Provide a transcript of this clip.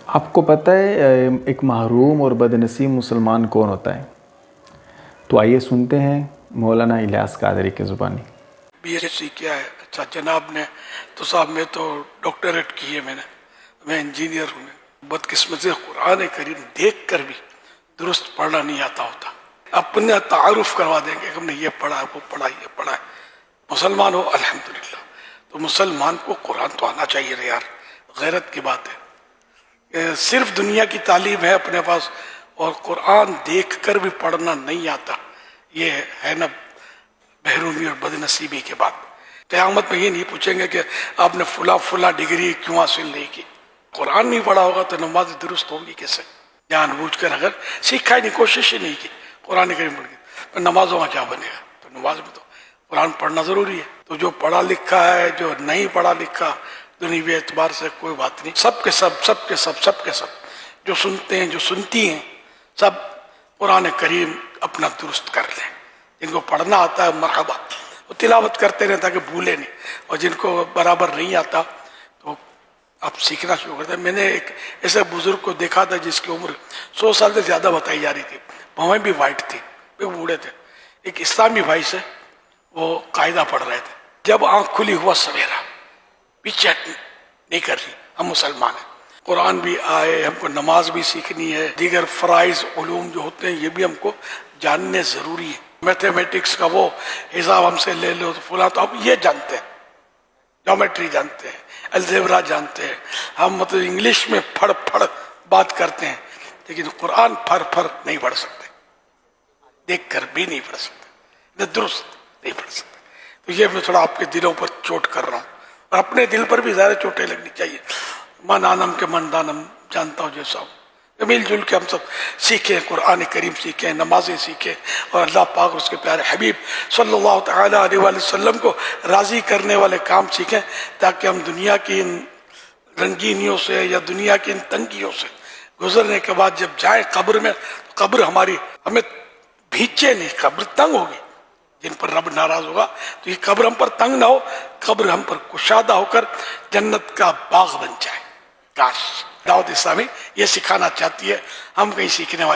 آپ کو پتہ ہے ایک محروم اور بدنصیب مسلمان کون ہوتا ہے؟ تو آئیے سنتے ہیں مولانا الیاس قادری کی زبانی۔ بی ایس سی کیا ہے؟ اچھا جناب نے تو صاحب میں تو ڈاکٹریٹ کی ہے، میں انجینئر ہوں۔ بدقسمتی سے قرآن کریم دیکھ کر بھی درست پڑھنا نہیں آتا ہوتا۔ اپنا تعارف کروا دیں گے کہ ہم نے یہ پڑھا ہے، وہ پڑھا ہے، یہ پڑھا ہے۔ مسلمان ہو الحمدللہ، تو مسلمان کو قرآن تو آنا چاہیے نا یار، غیرت کی بات ہے۔ صرف دنیا کی تعلیم ہے اپنے پاس اور قرآن دیکھ کر بھی پڑھنا نہیں آتا، یہ ہے نا محرومی اور بدنصیبی کے بعد۔ قیامت میں یہ نہیں پوچھیں گے کہ آپ نے فلاں ڈگری کیوں حاصل نہیں کی۔ قرآن نہیں پڑھا ہوگا تو نماز درست ہوگی کیسے؟ جان بوجھ کر اگر سیکھا ہی نہیں، کوشش ہی نہیں کی قرآن کریم پڑھ کے، تو نمازوں کا کیا بنے گا؟ تو نماز میں تو قرآن پڑھنا ضروری ہے۔ تو جو پڑھا لکھا ہے، جو نہیں پڑھا لکھا، دنیوی اعتبار سے کوئی بات نہیں، سب کے سب جو سنتے ہیں، جو سنتی ہیں، سب قرآن کریم اپنا درست کر لیں۔ جن کو پڑھنا آتا ہے مرحبا، وہ تلاوت کرتے رہیں تاکہ بھولے نہیں، اور جن کو برابر نہیں آتا تو آپ سیکھنا شروع کرتے ہیں۔ میں نے ایک ایسے بزرگ کو دیکھا تھا جس کی عمر 100 سال سے زیادہ بتائی جا رہی تھی، بھویں بھی وائٹ تھی، وہ بوڑھے تھے۔ ایک اسلامی بھائی سے وہ قاعدہ پڑھ رہے تھے، جب آنکھ کھلی ہوا سویرا، پیچھے نہیں کر رہی، ہم مسلمان ہیں، قرآن بھی آئے، ہم کو نماز بھی سیکھنی ہے، دیگر فرائض علوم جو ہوتے ہیں یہ بھی ہم کو جاننے ضروری ہے۔ میتھمیٹکس کا وہ حساب ہم سے لے لو تو فلاں، تو ہم یہ جانتے ہیں، جیومیٹری جانتے ہیں، الجبرا جانتے ہیں، ہم مطلب انگلش میں پھڑ بات کرتے ہیں، لیکن قرآن پھڑ نہیں پڑھ سکتے، دیکھ کر بھی نہیں پڑھ سکتے، درست نہیں پڑھ سکتے۔ تو یہ میں تھوڑا آپ کے دلوں پر چوٹ کر رہا ہوں، اور اپنے دل پر بھی زیادہ چوٹیں لگنی چاہیے۔ من آنم کے من دانم، جانتا ہوں جیسا ہوں۔ مل جل کے ہم سب سیکھیں، قرآن کریم سیکھیں، نمازیں سیکھیں، اور اللہ پاک اور اس کے پیارے حبیب صلی اللہ تعالیٰ علیہ وآلہ وسلم کو راضی کرنے والے کام سیکھیں، تاکہ ہم دنیا کی ان رنگینیوں سے یا دنیا کی ان تنگیوں سے گزرنے کے بعد جب جائیں قبر میں، قبر ہماری ہمیں بھیچے نہیں، قبر تنگ ہوگی۔ جن پر رب ناراض ہوگا تو یہ قبر ہم پر تنگ نہ ہو، قبر ہم پر کشادہ ہو کر جنت کا باغ بن جائے۔ کاش دعوت اسلامی یہ سکھانا چاہتی ہے، ہم کہیں سیکھنے والے